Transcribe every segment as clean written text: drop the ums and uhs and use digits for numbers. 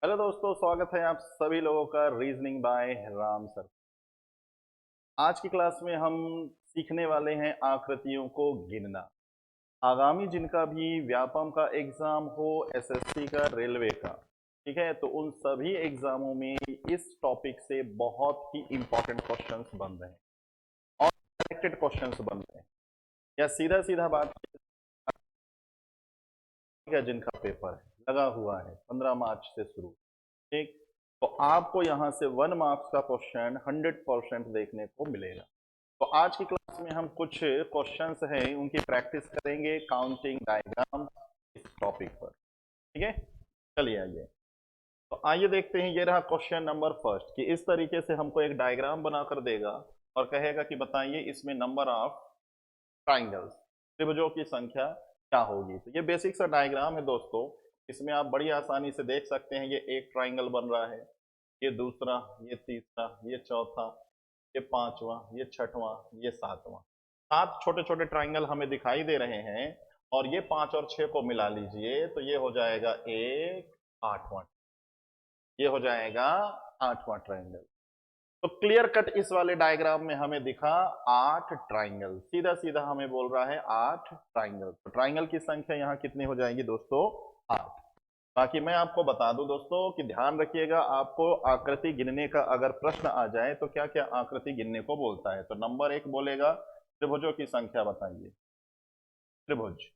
Hello दोस्तों, स्वागत है आप सभी लोगों का रीजनिंग बाय राम सर। आज की क्लास में हम सीखने वाले हैं आकृतियों को गिनना। आगामी जिनका भी व्यापम का एग्जाम हो, एसएससी का, रेलवे का, ठीक है, तो उन सभी एग्जामों में इस टॉपिक से बहुत ही इंपॉर्टेंट क्वेश्चंस बन रहे हैं और कनेक्टेड क्वेश्चंस बन रहे हैं। या सीधा सीधा बात है, जिनका पेपर है लगा हुआ है 15 मार्च से शुरू, ठीक, तो आपको यहां से 1 मार्क्स का क्वेश्चन 100% देखने को मिलेगा। तो आज की क्लास में हम कुछ क्वेश्चंस हैं उनकी प्रैक्टिस करेंगे, काउंटिंग डायग्राम इस टॉपिक पर, ठीक है। चलिए आइए, तो आइए देखते हैं। ये रहा क्वेश्चन नंबर फर्स्ट कि इस तरीके से हमको एक डायग्राम बनाकर देगा और कहेगा कि बताइए इसमें नंबर ऑफ ट्राइंगल्स, त्रिभुजों की संख्या क्या होगी। तो ये बेसिक सा डायग्राम है दोस्तों, इसमें आप बड़ी आसानी से देख सकते हैं। ये एक ट्राइंगल बन रहा है, ये दूसरा, ये तीसरा, ये चौथा, ये पांचवा, ये छठवां, ये सातवां। 7 छोटे छोटे ट्राइंगल हमें दिखाई दे रहे हैं और ये 5 और 6 को मिला लीजिए तो ये हो जाएगा एक आठवां, ये हो जाएगा आठवां ट्राइंगल। तो क्लियर कट इस वाले डायग्राम में हमें दिखा 8 ट्राइंगल, सीधा सीधा हमें बोल रहा है 8 ट्राइंगल। तो ट्राइंगल की संख्या यहाँ कितनी हो जाएगी दोस्तों? 8। बाकी मैं आपको बता दूं दोस्तों कि ध्यान रखिएगा, आपको आकृति गिनने का अगर प्रश्न आ जाए तो क्या क्या आकृति गिनने को बोलता है। तो नंबर 1 बोलेगा त्रिभुजों की संख्या बताइए, त्रिभुज।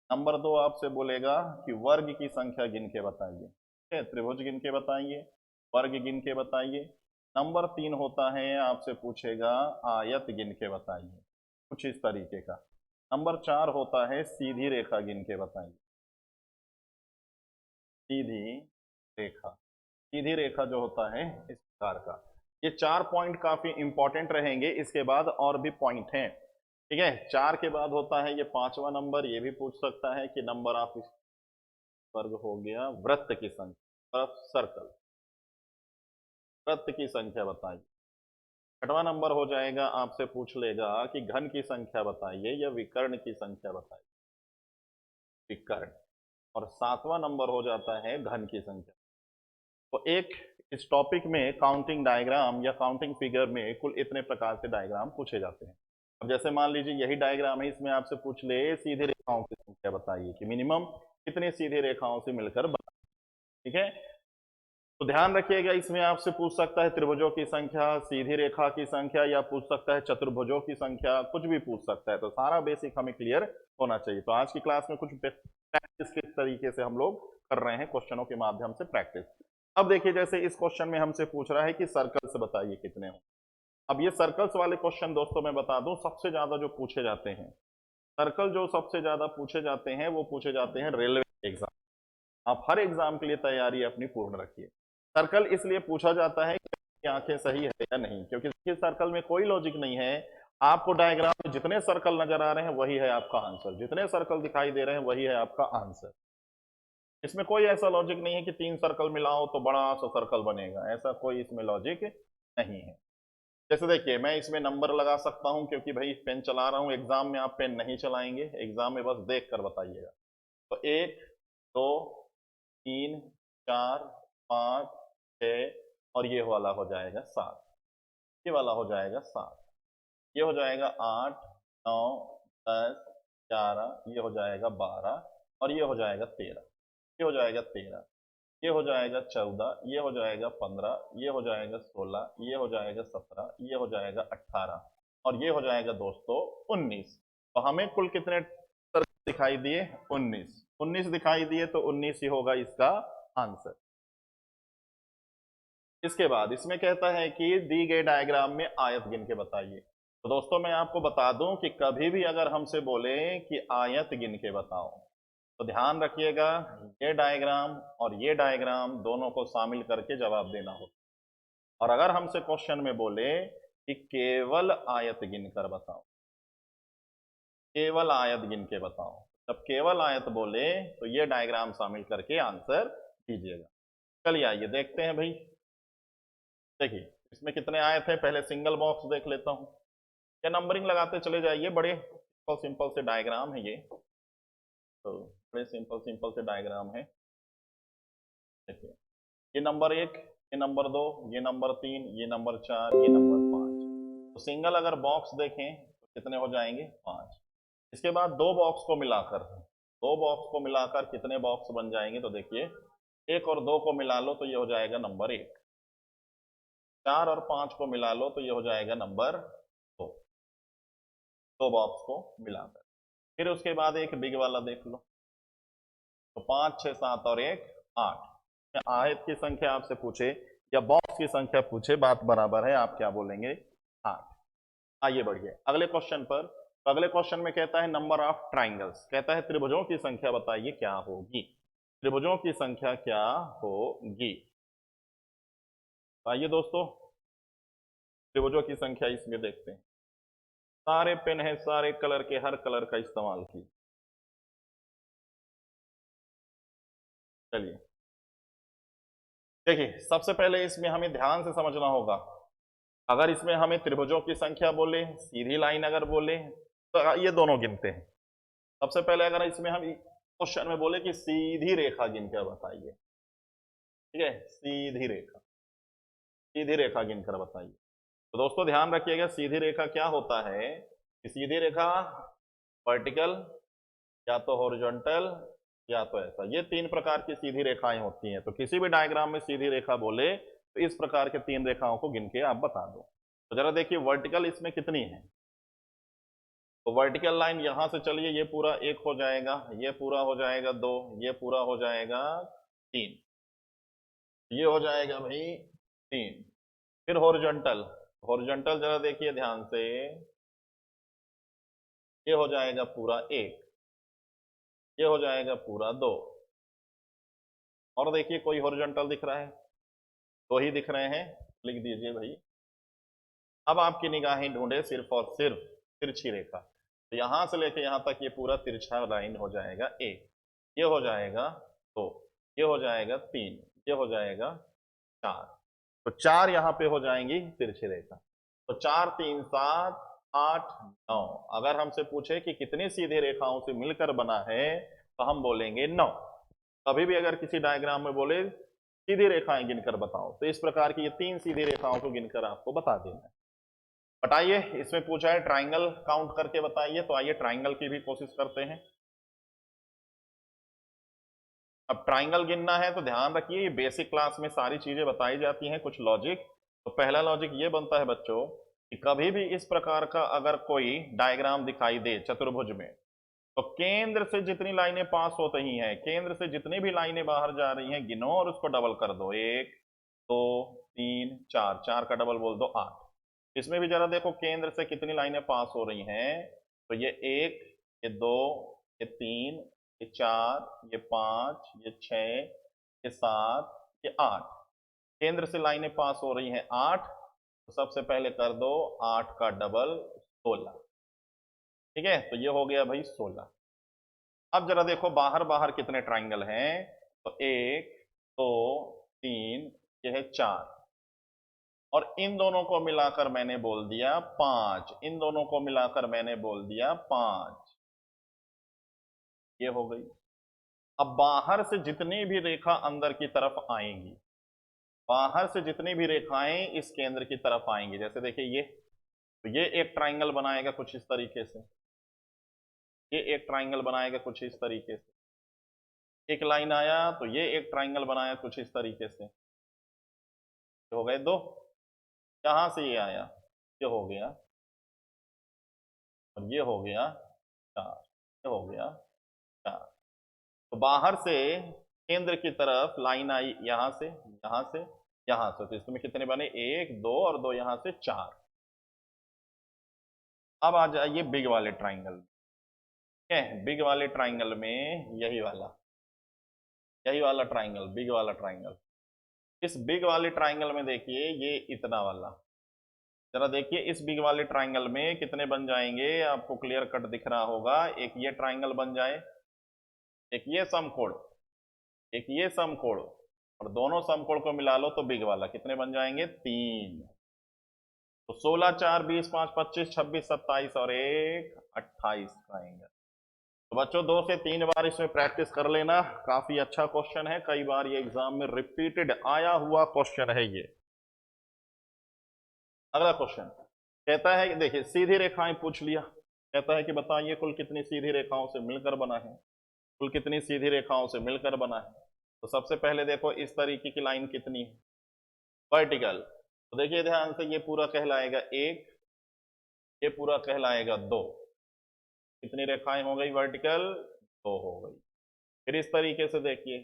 नंबर 2 आपसे बोलेगा कि वर्ग की संख्या गिन के बताइए, ठीक है, त्रिभुज गिन के बताइए, वर्ग गिन के बताइए। नंबर 3 होता है, आपसे पूछेगा आयत गिन के बताइए, कुछ इस तरीके का। नंबर 4 होता है सीधी रेखा गिन के बताइए, सीधी रेखा। सीधी रेखा जो होता है इस प्रकार का। ये 4 पॉइंट काफी इंपॉर्टेंट रहेंगे, इसके बाद और भी पॉइंट हैं, ठीक है। 4 के बाद होता है ये 5वां नंबर, ये भी पूछ सकता है कि नंबर ऑफ वर्ग हो गया वृत्त की संख्या, सर्कल, वृत्त की संख्या बताइए। 6वां नंबर हो जाएगा, आपसे पूछ लेगा कि घन की संख्या बताइए या विकर्ण की संख्या बताइए, विकर्ण। और 7वां नंबर हो जाता है घन की संख्या। तो एक इस टॉपिक में काउंटिंग डायग्राम या काउंटिंग फिगर में कुल इतने प्रकार से डायग्राम पूछे जाते हैं। अब जैसे मान लीजिए यही डायग्राम है, इसमें आपसे पूछ ले सीधी रेखाओं की संख्या बताइए कि मिनिमम कितनी सीधी रेखाओं से मिलकर बना, ठीक है। तो ध्यान रखिएगा, इसमें आपसे पूछ सकता है त्रिभुजों की संख्या, सीधी रेखा की संख्या, या पूछ सकता है चतुर्भुजों की संख्या, कुछ भी पूछ सकता है। तो सारा बेसिक हमें क्लियर होना चाहिए। तो आज की क्लास में कुछ प्रैक्टिस किस तरीके से हम लोग कर रहे हैं, क्वेश्चनों के माध्यम से प्रैक्टिस। अब देखिए, जैसे इस क्वेश्चन में हमसे पूछ रहा है कि सर्कल्स बताइए कितने हो। अब ये सर्कल्स वाले क्वेश्चन दोस्तों मैं बता दूं सबसे ज्यादा जो पूछे जाते हैं, सर्कल जो सबसे ज्यादा पूछे जाते हैं वो पूछे जाते हैं रेलवे एग्जाम। आप हर एग्जाम के लिए तैयारी अपनी पूर्ण रखिए। सर्कल इसलिए पूछा जाता है कि आंखें सही है या नहीं, क्योंकि देखिए सर्कल में कोई लॉजिक नहीं है। आपको डायग्राम में जितने सर्कल नजर आ रहे हैं वही है आपका आंसर, जितने सर्कल दिखाई दे रहे हैं वही है आपका आंसर। इसमें कोई ऐसा लॉजिक नहीं है कि 3 सर्कल मिलाओ तो बड़ा सा सर्कल बनेगा, ऐसा कोई इसमें लॉजिक नहीं है। जैसे देखिए, मैं इसमें नंबर लगा सकता हूं क्योंकि भाई पेन चला रहा हूं। एग्जाम में आप पेन नहीं चलाएंगे, एग्जाम में बस देख कर बताइएगा। तो 1, 2, 3, 4, 5, 6 और ये वाला हो जाएगा 7, ये वाला हो जाएगा 7, ये हो जाएगा 8, 9, 10, 11, ये हो जाएगा 12 और ये हो जाएगा 13, ये हो जाएगा 13, ये हो जाएगा 14, ये हो जाएगा 15, ये हो जाएगा 16, ये हो जाएगा 17, ये हो जाएगा 18 और ये हो जाएगा दोस्तों 19। तो हमें कुल कितने सर्कल दिखाई दिए? 19। 19 दिखाई दिए तो 19 ही होगा इसका आंसर। इसके बाद इसमें कहता है कि दी गए डायग्राम में आयत गिन के बताइए। तो दोस्तों मैं आपको बता दूं कि कभी भी अगर हमसे बोले कि आयत गिन के बताओ तो ध्यान रखिएगा, ये डायग्राम और ये डायग्राम दोनों को शामिल करके जवाब देना होगा। और अगर हमसे क्वेश्चन में बोले कि केवल आयत गिनकर बताओ, केवल आयत गिन के बताओ, जब केवल आयत बोले तो ये डायग्राम शामिल करके आंसर दीजिएगा। चलिए आइए देखते हैं भाई। देखिए इसमें कितने आयत हैं, पहले सिंगल बॉक्स देख लेता हूं, या नंबरिंग लगाते चले जाइए। बड़े सिंपल सिंपल से डायग्राम है ये, तो बड़े सिंपल सिंपल से डायग्राम है। देखिए ये नंबर 1, ये नंबर 2, ये नंबर 3, ये नंबर 4, ये नंबर 5। तो सिंगल अगर बॉक्स देखें तो कितने हो जाएंगे? 5। इसके बाद दो बॉक्स को मिलाकर कितने बॉक्स बन जाएंगे? तो देखिए 1 और 2 को मिला लो तो ये हो जाएगा नंबर 1। 4 और 5 को मिला लो तो ये हो जाएगा नंबर 2। दो बॉक्स को मिलाकर फिर उसके बाद एक बिग वाला देख लो। तो 5, 6, 7 और 1 8। आयत की संख्या आपसे पूछे या बॉक्स की संख्या पूछे, बात बराबर है, आप क्या बोलेंगे? 8। आइए बढ़िए अगले क्वेश्चन पर। तो अगले क्वेश्चन में कहता है नंबर ऑफ ट्राइंगल्स, कहता है त्रिभुजों की संख्या बताइए क्या होगी। त्रिभुजों की संख्या क्या होगी? आइए दोस्तों त्रिभुजों की संख्या इसमें देखते हैं। सारे पेन है, सारे कलर के, हर कलर का इस्तेमाल की। चलिए देखिए सबसे पहले इसमें हमें ध्यान से समझना होगा। अगर इसमें हमें त्रिभुजों की संख्या बोले, सीधी लाइन अगर बोले, तो ये दोनों गिनते हैं। सबसे पहले अगर इसमें हम क्वेश्चन में बोले कि सीधी रेखा गिनकर बताइए, ठीक है, सीधी रेखा गिनकर बताइए। तो दोस्तों ध्यान रखिएगा सीधी रेखा क्या होता है कि सीधी रेखा वर्टिकल या तो हॉरिजॉन्टल या तो ऐसा, ये 3 प्रकार की सीधी रेखाएं होती हैं। तो किसी भी डायग्राम में सीधी रेखा बोले तो इस प्रकार के 3 रेखाओं को गिन के आप बता दो। तो जरा देखिए वर्टिकल इसमें कितनी है। तो वर्टिकल लाइन यहां से चलिए, ये पूरा 1 हो जाएगा, ये पूरा हो जाएगा 2, ये पूरा हो जाएगा 3, ये हो जाएगा भाई 3। फिर हॉरिजॉन्टल, हॉरिजॉन्टल जरा देखिए ध्यान से, ये हो जाएगा पूरा 1, ये हो जाएगा पूरा 2। और देखिए कोई हॉरिजॉन्टल दिख रहा है? 2 ही दिख रहे हैं, लिख दीजिए भाई। अब आपकी निगाहें ढूंढे सिर्फ और सिर्फ तिरछी रेखा। तो यहां से लेके यहां तक ये पूरा तिरछा लाइन हो जाएगा 1, ये हो जाएगा 2, ये हो जाएगा 3, ये हो जाएगा 4। तो 4 यहां पे हो जाएंगी तिरछी रेखा। तो 4, 3, 7, 8, 9। अगर हमसे पूछे कि कितनी सीधी रेखाओं से मिलकर बना है तो हम बोलेंगे 9। कभी भी अगर किसी डायग्राम में बोले सीधी रेखाएं गिनकर बताओ तो इस प्रकार की ये 3 सीधी रेखाओं को गिनकर आपको बता देना है। बताइए इसमें पूछा है ट्राइंगल काउंट करके बताइए, तो आइए ट्राइंगल की भी कोशिश करते हैं। अब ट्राइंगल गिनना है तो ध्यान रखिए ये बेसिक क्लास में सारी चीजें बताई जाती हैं, कुछ लॉजिक। तो पहला लॉजिक ये बनता है बच्चों कि कभी भी इस प्रकार का अगर कोई डायग्राम दिखाई दे चतुर्भुज में, तो केंद्र से जितनी लाइनें पास होती ही हैं, केंद्र से जितनी भी लाइनें बाहर जा रही हैं गिनो और उसको डबल कर दो। 1, 2, 3, 4, 4 का डबल बोल दो 8। इसमें भी जरा देखो केंद्र से कितनी लाइनें पास हो रही हैं। तो ये 1, ये 2, ये 3, ये 4, ये 5, ये 6, ये 7, ये 8। केंद्र से लाइनें पास हो रही हैं 8। तो सबसे पहले कर दो 8 का डबल 16। ठीक है, तो ये हो गया भाई 16। अब जरा देखो बाहर बाहर कितने ट्राइंगल हैं। तो 1, 2, 3, ये है 4। और इन दोनों को मिलाकर मैंने बोल दिया 5, इन दोनों को मिलाकर मैंने बोल दिया 5। ये हो गई। अब बाहर से जितनी भी रेखा अंदर की तरफ आएंगी, बाहर से जितनी भी रेखाएं इस केंद्र की तरफ आएंगी, जैसे देखिए ये, तो ये एक ट्राइंगल बनाएगा कुछ इस तरीके से, ये एक ट्राइंगल बनाएगा कुछ इस तरीके से। एक लाइन आया तो ये एक ट्राइंगल बनाया कुछ इस तरीके से। हो गए 2। यहां से ये आया, ये हो गया, और ये हो गया 4, ये हो गया 4। तो बाहर से केंद्र की तरफ लाइन आई यहां से, यहां से, यहां से। तो इसमें कितने बने? 1, 2 और 2 यहां से 4। अब आ जाइए बिग वाले ट्राइंगल। ठीक है, बिग वाले ट्राइंगल में यही वाला ट्राइंगल, बिग वाला ट्राइंगल। इस बिग वाले ट्राइंगल में देखिए ये इतना वाला, जरा देखिए इस बिग वाले ट्राइंगल में कितने बन जाएंगे, आपको क्लियर कट दिख रहा होगा। एक ये ट्राइंगल बन जाए, एक ये समकोण, एक ये समकोण, और दोनों समकोण को मिला लो तो बिग वाला कितने बन जाएंगे? 3। तो 16, 4, 20, 5, 25, 26, 27 और 1 28 ट्राइंगल। तो बच्चों 2 से 3 बार इसमें प्रैक्टिस कर लेना, काफी अच्छा क्वेश्चन है, कई बार ये एग्जाम में रिपीटेड आया हुआ क्वेश्चन है ये। अगला क्वेश्चन कहता है कि देखिए सीधी रेखाएं पूछ लिया, कहता है कि बताइए कुल कितनी सीधी रेखाओं से मिलकर बना है, कुल कितनी सीधी रेखाओं से मिलकर बना है। तो सबसे पहले देखो इस तरीके की लाइन कितनी है, वर्टिकल। तो देखिए ध्यान से, ये पूरा कहलाएगा 1, ये पूरा कहलाएगा 2। कितनी रेखाएं हो गई वर्टिकल, 2 हो गई। फिर इस तरीके से देखिए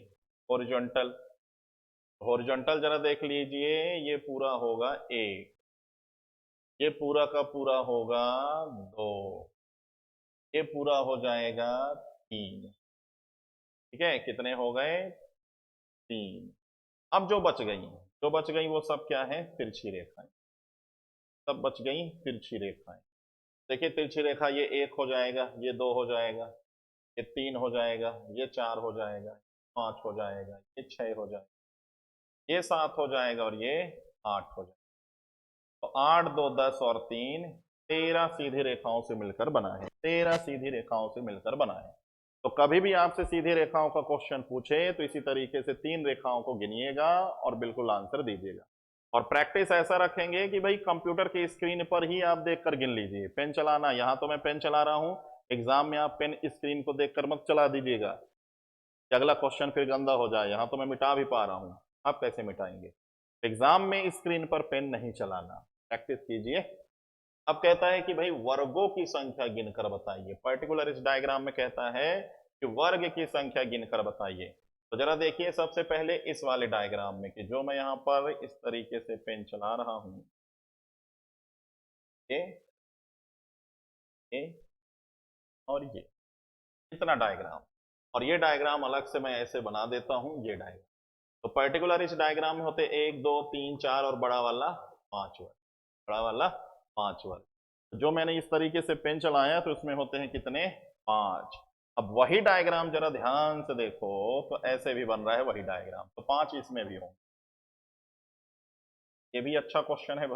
हॉरिजॉन्टल, हॉरिजॉन्टल जरा देख लीजिए, ये पूरा होगा 1, ये पूरा का पूरा होगा 2, ये पूरा हो जाएगा 3। ठीक है, कितने हो गए, 3। अब जो बच गई वो सब क्या है, तिरछी रेखाएं, सब बच गई तिरछी रेखाएं। देखिए तिरछी रेखा, ये 1 हो जाएगा, ये 2 हो जाएगा, ये 3 हो जाएगा, ये 4 हो जाएगा, 5 हो जाएगा, ये 6 हो जाएगा, ये 7 हो जाएगा और ये 8 हो जाएगा। तो 8 2 10 और 3 13 सीधी रेखाओं से मिलकर बना है, 13 सीधी रेखाओं से मिलकर बना है। तो कभी भी आपसे सीधी रेखाओं का क्वेश्चन पूछे तो इसी तरीके से 3 रेखाओं को गिनिएगा और बिल्कुल आंसर दीजिएगा। और प्रैक्टिस ऐसा रखेंगे कि भाई कंप्यूटर की स्क्रीन पर ही आप देखकर गिन लीजिए, पेन चलाना, यहां तो मैं पेन चला रहा हूं, एग्जाम में आप पेन स्क्रीन को देखकर मत चला दीजिएगा कि अगला क्वेश्चन फिर गंदा हो जाए, यहां तो मैं मिटा भी पा रहा हूं, आप कैसे मिटाएंगे। एग्जाम में स्क्रीन पर पेन नहीं चलाना, प्रैक्टिस कीजिए। अब कहता है कि भाई वर्गों की संख्या गिनकर बताइए, पर्टिकुलर इस डायग्राम में कहता है कि वर्ग की संख्या गिनकर बताइए। तो जरा देखिए सबसे पहले इस वाले डायग्राम में, कि जो मैं यहां पर इस तरीके से पेन चला रहा हूं, ये ये और ये, इतना डायग्राम, और ये डायग्राम अलग से मैं ऐसे बना देता हूं, ये डायग्राम। तो पर्टिकुलर इस डायग्राम में होते 1 2 3 4 और बड़ा वाला 5 वर्ग, बड़ा वाला 5 वर्ग। जो मैंने इस तरीके से पेन चलाया तो इसमें होते हैं कितने, 5। अब वही डायग्राम जरा ध्यान से देखो, तो ऐसे भी बन रहा है वही डायग्राम, तो 5 इसमें भी होंगे। ये भी अच्छा क्वेश्चन है,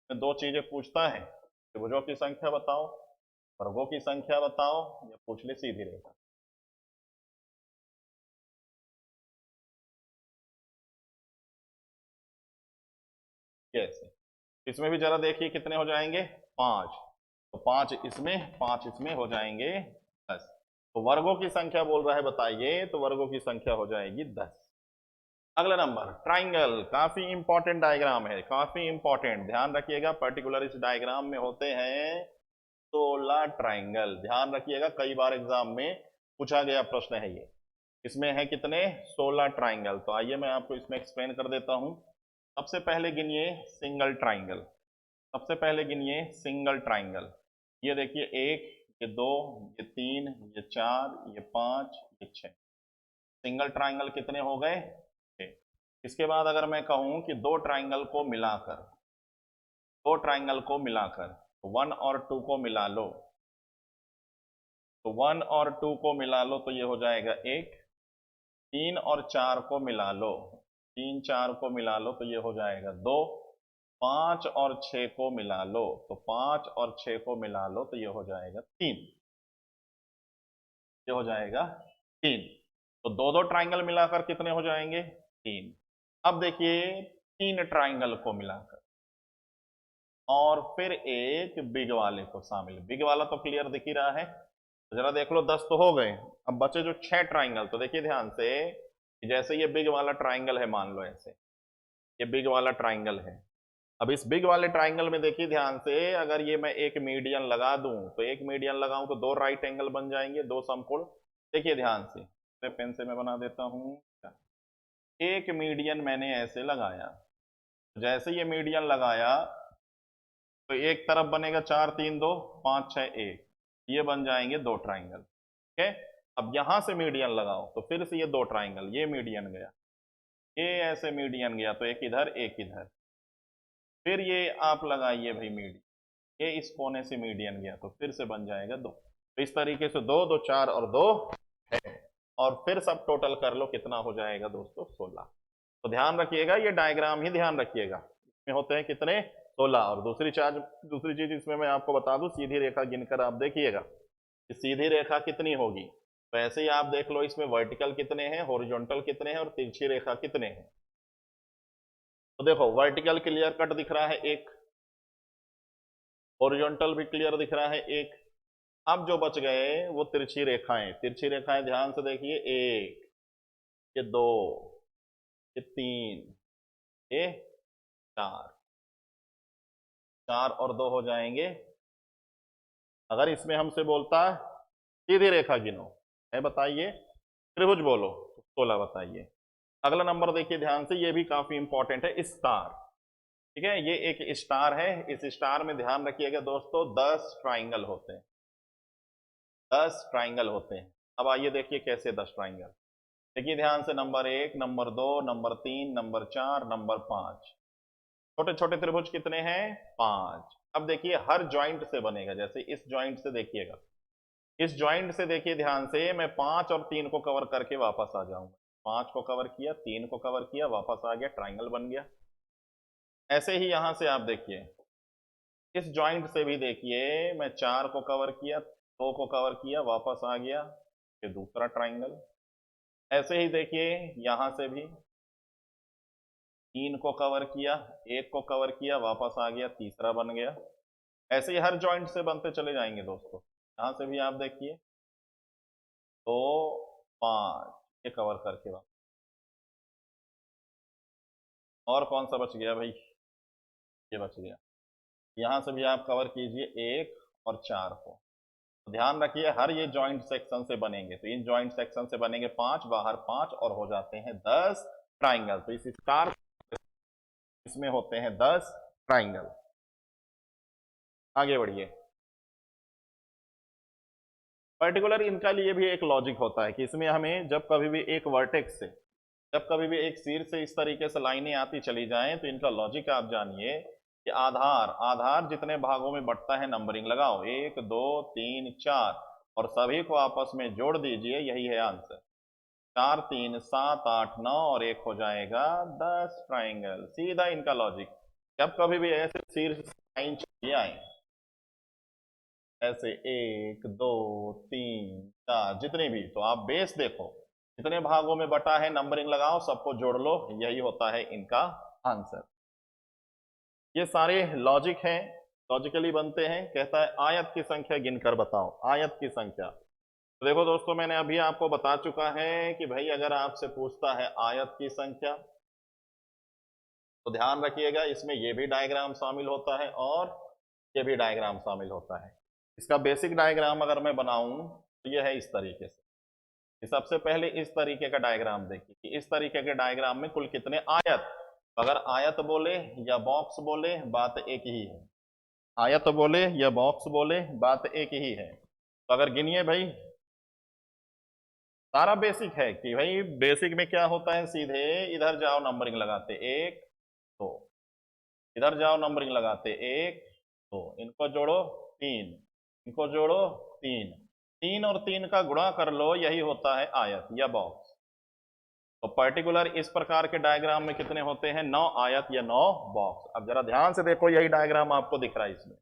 दो चीजें पूछता है, त्रिभुजों की संख्या बताओ, वर्गों की संख्या बताओ, या पूछ ले सीधी रेखा। कैसे, इसमें भी जरा देखिए कितने हो जाएंगे, 5। तो 5 इसमें, 5 इसमें हो जाएंगे 10। तो वर्गों की संख्या बोल रहा है बताइए, तो वर्गों की संख्या हो जाएगी 10। अगला नंबर ट्राइंगल, काफी इंपॉर्टेंट डायग्राम है, काफी इंपॉर्टेंट, ध्यान रखिएगा। पर्टिकुलर इस डायग्राम में होते हैं 16 ट्राइंगल, ध्यान रखिएगा, कई बार एग्जाम में पूछा गया प्रश्न है ये। इसमें है कितने, 16 ट्राइंगल। तो आइए मैं आपको इसमें एक्सप्लेन कर देता हूं। सबसे पहले गिनिए सिंगल ट्राइंगल, सबसे पहले गिनिए सिंगल ट्राइंगल। ये देखिए 1, ये 2, ये 3, ये 4, ये 5, ये 6, सिंगल ट्राइंगल कितने हो गए, 6। इसके बाद अगर मैं कहूं कि दो ट्राइंगल को मिलाकर, दो ट्राइंगल को मिलाकर 1 और 2 को मिला लो, तो 1 और 2 को मिला लो तो ये हो जाएगा 1। 3 और 4 को मिला लो, 3 4 को मिला लो तो ये हो जाएगा 2। 5 और 6 को मिला लो, तो 5 और 6 को मिला लो तो ये हो जाएगा 3, ये हो जाएगा 3। तो दो दो ट्राइंगल मिलाकर कितने हो जाएंगे, 3। अब देखिए 3 ट्राइंगल को मिलाकर और फिर एक बिग वाले को शामिल, बिग वाला तो क्लियर दिख ही रहा है, तो जरा देख लो 10 तो हो गए। अब बचे जो 6 ट्राइंगल, तो देखिए ध्यान से कि जैसे ये बिग वाला ट्राइंगल है, मान लो ऐसे ये बिग वाला ट्राइंगल है। अब इस बिग वाले ट्राइंगल में देखिए ध्यान से, अगर ये मैं एक मीडियन लगा दूं, तो एक मीडियन लगाऊं तो दो राइट एंगल बन जाएंगे, दो समकोण। देखिए ध्यान से, पेन से मैं बना देता हूं। एक मीडियन मैंने ऐसे लगाया, जैसे ये मीडियन लगाया तो एक तरफ बनेगा 4 3 2 5 6 1, ये बन जाएंगे दो ट्राइंगल। ठीक है, अब यहां से मीडियन लगाओ तो फिर से ये दो ट्राइंगल, ये मीडियन गया, ये ऐसे मीडियन गया, तो एक इधर एक इधर, फिर ये आप लगाइए भाई मीडियन, ये इस कोने से मीडियन गया, तो फिर से बन जाएगा दो। तो इस तरीके से दो दो 4 और दो है, और फिर सब टोटल कर लो कितना हो जाएगा दोस्तों, 16। तो ध्यान रखिएगा, ये डायग्राम ही ध्यान रखिएगा, इसमें होते हैं कितने, 16। और दूसरी चीज इसमें मैं आपको बता दूं, सीधी रेखा गिनकर आप देखिएगा, कि सीधी रेखा कितनी होगी। तो ऐसे ही आप देख लो, इसमें वर्टिकल कितने हैं, हॉरिजॉन्टल कितने हैं और तिरछी रेखा कितने हैं। तो देखो वर्टिकल क्लियर कट दिख रहा है एक, हॉरिजॉन्टल भी क्लियर दिख रहा है एक। अब जो बच गए वो तिरछी रेखाएं, तिरछी रेखाएं ध्यान से देखिए, एक, ये दो, ये तीन, ये चार, चार और दो हो जाएंगे। अगर इसमें हमसे बोलता है सीधी रेखा गिनो, है बताइए, त्रिभुज बोलो, तो 16 बताइए। अगला नंबर देखिए ध्यान से, ये भी काफी इंपॉर्टेंट है, स्टार। ठीक है, ये एक स्टार है। इस स्टार में ध्यान रखिएगा दोस्तों, 10 ट्राइंगल होते हैं, 10 ट्राइंगल होते हैं। अब आइए देखिए कैसे 10 ट्राइंगल। देखिए ध्यान से, number 1, number 2, number 3, number 4, number 5। छोटे छोटे त्रिभुज कितने हैं, 5। अब देखिए हर ज्वाइंट से बनेगा, जैसे इस ज्वाइंट से देखिएगा, इस ज्वाइंट से देखिए ध्यान से, मैं 5 और 3 को कवर करके वापस आ जाऊंगा। 5 को कवर किया, 3 को कवर किया, वापस आ गया, ट्राइंगल बन गया। ऐसे ही यहां से आप देखिए, इस ज्वाइंट से भी देखिए, मैं 4 को कवर किया, 2 को कवर किया, वापस आ गया, ये दूसरा ट्राइंगल। ऐसे ही देखिए यहां से भी 3 को कवर किया, 1 को कवर किया, वापस आ गया, तीसरा बन गया। ऐसे ही हर ज्वाइंट से बनते चले जाएंगे दोस्तों। यहां से भी आप देखिए, 2, 5, ये कवर करके वापस। और कौन सा बच गया भाई, ये बच गया। यहां से भी आप कवर कीजिए 1 और 4 को। तो ध्यान रखिए हर ये जॉइंट सेक्शन से बनेंगे, तो इन जॉइंट सेक्शन से बनेंगे 5, बाहर 5 और हो जाते हैं 10 ट्राइंगल। तो इस स्टार इसमें होते हैं 10 ट्राइंगल। आगे बढ़िए। पर्टिकुलर इनका लिए भी एक लॉजिक होता है कि इसमें हमें जब कभी भी एक वर्टेक्स से, जब कभी भी एक सिर से इस तरीके से लाइनें आती चली जाएं, तो इनका लॉजिक आप जानिए कि आधार, आधार जितने भागों में बंटता है, नंबरिंग लगाओ, 1 2 3 4 और सभी को आपस में जोड़ दीजिए, यही है आंसर। 4 3 7 8 9 और एक हो जाएगा 10 ट्राइंगल। सीधा इनका लॉजिक। जब कभी भी ऐसे सिर लाइन चली आए, ऐसे 1 2 3 4 जितने भी, तो आप बेस देखो कितने भागों में बटा है, नंबरिंग लगाओ, सबको जोड़ लो, यही होता है इनका आंसर। ये सारे लॉजिक हैं, लॉजिकली बनते हैं। कहता है आयत की संख्या गिनकर बताओ, आयत की संख्या। तो देखो दोस्तों, मैंने अभी आपको बता चुका है कि भाई अगर आपसे पूछता है आयत की संख्या, तो ध्यान रखिएगा इसमें ये भी डायग्राम शामिल होता है और ये भी डायग्राम शामिल होता है। इसका बेसिक डायग्राम अगर मैं बनाऊं तो ये है इस तरीके से। कि सबसे पहले इस तरीके का डायग्राम देखिए कि इस तरीके के डायग्राम में कुल कितने आयत। अगर आयत बोले या बॉक्स बोले, बात एक ही है। आयत बोले या बॉक्स बोले, बात एक ही है। तो अगर गिनिए भाई, सारा बेसिक है कि भाई बेसिक में क्या होता है, सीधे इधर जाओ नंबरिंग लगाते, 1 2, इधर जाओ नंबरिंग लगाते, 1 2, इनको जोड़ो 3, इनको जोड़ो 3, 3 और 3 का गुणा कर लो, यही होता है आयत या बॉक्स। तो पर्टिकुलर इस प्रकार के डायग्राम में कितने होते हैं, 9 आयत या 9 बॉक्स। अब जरा ध्यान से देखो, यही डायग्राम आपको दिख रहा है इसमें।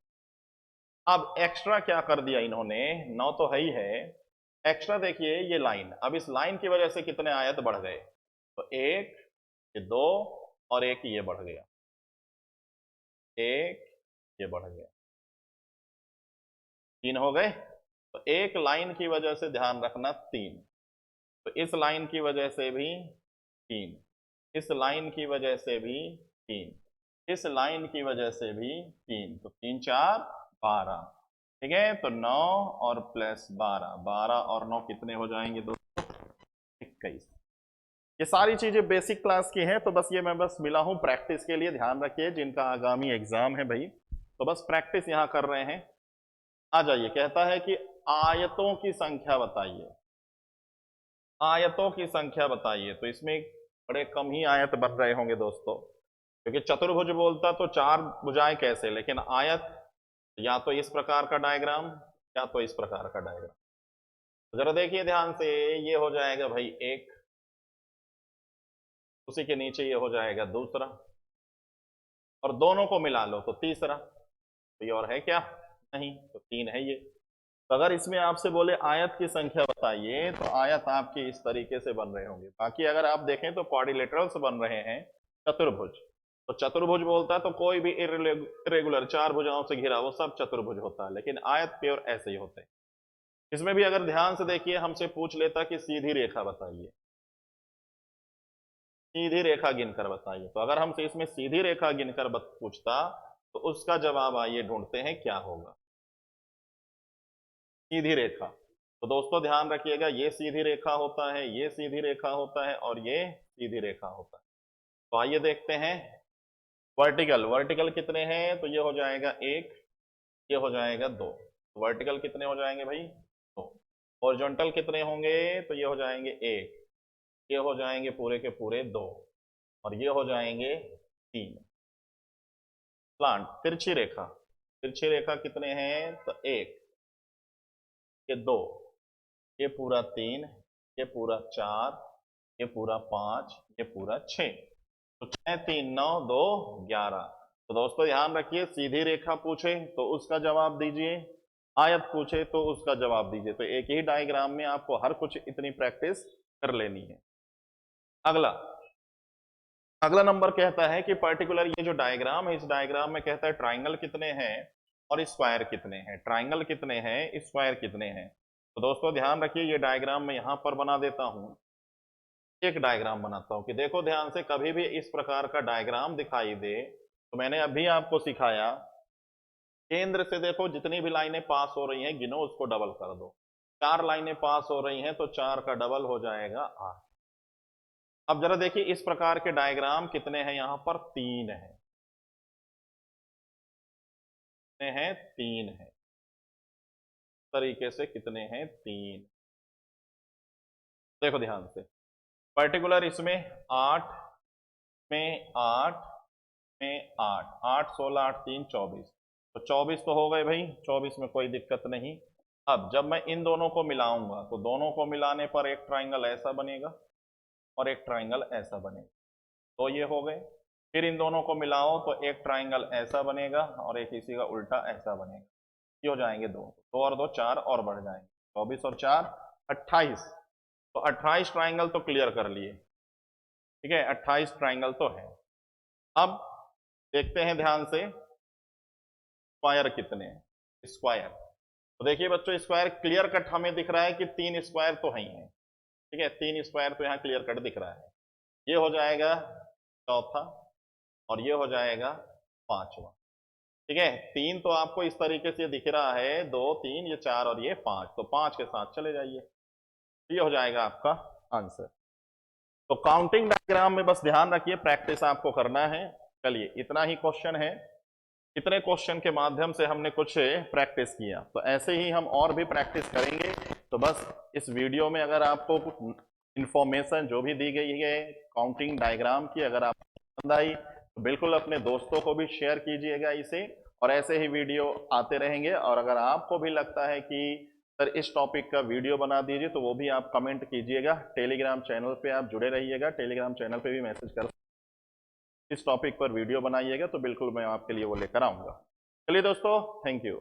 अब एक्स्ट्रा क्या कर दिया इन्होंने, 9 तो है ही है, एक्स्ट्रा देखिए ये लाइन। अब इस लाइन की वजह से कितने आयत बढ़ गए, तो 1, ये 2 और 1 ये बढ़ गया, 1 ये बढ़ गया, 3 हो गए। तो एक लाइन की वजह से ध्यान रखना 3, तो इस लाइन की वजह से भी 3, इस लाइन की वजह से भी 3, इस लाइन की वजह से भी 3, तो 3 4 12। ठीक है, तो 9 और प्लस 12, 12 और 9 कितने हो जाएंगे दोस्तों, 21। ये सारी चीजें बेसिक क्लास की हैं, तो बस ये मैं बस मिला हूं प्रैक्टिस के लिए। ध्यान रखिए जिनका आगामी एग्जाम है भाई, तो बस प्रैक्टिस यहां कर रहे हैं। आ जाइए, कहता है कि आयतों की संख्या बताइए, आयतों की संख्या बताइए। तो इसमें बड़े कम ही आयत बन रहे होंगे दोस्तों, क्योंकि चतुर्भुज बोलता तो 4 भुजाएं कैसे, लेकिन आयत या तो इस प्रकार का डायग्राम या तो इस प्रकार का डायग्राम। तो जरा देखिए ध्यान से, ये हो जाएगा भाई एक, उसी के नीचे ये हो जाएगा दूसरा, और दोनों को मिला लो तो तीसरा। तो ये और है क्या, नहीं, तो 3 है ये। तो अगर इसमें आपसे बोले आयत की संख्या बताइए, तो आयत आपके इस तरीके से बन रहे होंगे। बाकी अगर आप देखें तो क्वाड्रिलेटरल्स बन रहे हैं, चतुर्भुज। तो चतुर्भुज बोलता है तो कोई भी इरेगुलर चार भुजाओं से घिरा वो सब चतुर्भुज होता है, लेकिन आयत प्योर ऐसे ही होते हैं। इसमें भी अगर ध्यान से देखिए, हमसे पूछ लेता कि सीधी रेखा बताइए, सीधी रेखा गिनकर बताइए। तो अगर हमसे इसमें सीधी रेखा गिनकर पूछता तो उसका जवाब आइए ढूंढते हैं क्या होगा। सीधी रेखा, तो दोस्तों ध्यान रखिएगा, ये सीधी रेखा होता है, ये सीधी रेखा होता है और ये सीधी रेखा होता है। तो आइए देखते हैं। वर्टिकल, वर्टिकल कितने हैं? तो ये हो जाएगा एक, ये हो जाएगा दो। तो वर्टिकल कितने हो जाएंगे भाई? दो। हॉरिजॉन्टल कितने होंगे? तो ये हो जाएंगे एक, ये हो जाएंगे पूरे के पूरे दो, और ये हो जाएंगे तीन। प्लांट, तिरछी रेखा, तिरछी रेखा कितने हैं? तो एक, ये दो, ये पूरा तीन, ये पूरा चार, ये पूरा पांच, ये पूरा छह। तो 6 3 9 2 11। तो दोस्तों ध्यान रखिए, सीधी रेखा पूछे तो उसका जवाब दीजिए, आयत पूछे तो उसका जवाब दीजिए। तो एक ही डायग्राम में आपको हर कुछ इतनी प्रैक्टिस कर लेनी है। अगला, अगला नंबर कहता है कि पर्टिकुलर ये जो डायग्राम है, इस डायग्राम में कहता है ट्राइंगल कितने हैं और स्क्वायर कितने हैं। ट्राइंगल कितने हैं, स्क्वायर कितने हैं। तो दोस्तों ध्यान रखिए, ये डायग्राम मैं यहां पर बना देता हूं, एक डायग्राम बनाता हूं कि देखो ध्यान से, कभी भी इस प्रकार का डायग्राम दिखाई दे तो मैंने अभी आपको सिखाया, केंद्र से देखो जितनी भी लाइनें पास हो रही हैं गिनो, उसको डबल कर दो। 4 लाइनें पास हो रही हैं तो 4 का डबल हो जाएगा 8। अब जरा देखिए, इस प्रकार के डायग्राम कितने हैं? यहां पर 3 है। कितने हैं? 3 है। तरीके से कितने हैं? 3। देखो ध्यान से, पर्टिकुलर इसमें 8 में 8 में 8, 8 16 8 3 24। तो 24 तो हो गए भाई, 24 में कोई दिक्कत नहीं। अब जब मैं इन दोनों को मिलाऊंगा तो दोनों को मिलाने पर एक ट्राइंगल ऐसा बनेगा और एक ट्राइंगल ऐसा बनेगा। तो ये हो गए। फिर इन दोनों को मिलाओ तो एक ट्राइंगल ऐसा बनेगा और एक इसी का उल्टा ऐसा बनेगा। ये हो जाएंगे दो, दो और दो चार और बढ़ जाएंगे, 24 और 4 28। तो 28 ट्राइंगल तो क्लियर कर लिए, ठीक है, 28 ट्राइंगल तो है। अब देखते हैं ध्यान से, स्क्वायर कितने हैं? स्क्वायर, तो देखिए बच्चों, स्क्वायर क्लियर कट हमें दिख रहा है कि 3 स्क्वायर तो है ही है, ठीक है, 3 स्क्वायर तो यहाँ क्लियर कट दिख रहा है। ये हो जाएगा चौथा और ये हो जाएगा पांचवा, ठीक है। 3 तो आपको इस तरीके से दिख रहा है, 2 3, ये 4 और ये 5, तो 5 के साथ चले जाइए, ये हो जाएगा आपका आंसर। तो काउंटिंग डायग्राम में बस ध्यान रखिए, प्रैक्टिस आपको करना है। चलिए, इतना ही क्वेश्चन है। इतने क्वेश्चन के माध्यम से हमने कुछ प्रैक्टिस किया, तो ऐसे ही हम और भी प्रैक्टिस करेंगे। तो बस इस वीडियो में अगर आपको कुछ इंफॉर्मेशन जो भी दी गई है काउंटिंग डायग्राम की, अगर आपको पसंद आई तो बिल्कुल अपने दोस्तों को भी शेयर कीजिएगा इसे, और ऐसे ही वीडियो आते रहेंगे। और अगर आपको भी लगता है कि सर इस टॉपिक का वीडियो बना दीजिए, तो वो भी आप कमेंट कीजिएगा। टेलीग्राम चैनल पे आप जुड़े रहिएगा, टेलीग्राम चैनल पे भी मैसेज कर, इस टॉपिक पर वीडियो बनाइएगा तो बिल्कुल मैं आपके लिए वो लेकर आऊंगा। चलिए दोस्तों, थैंक यू।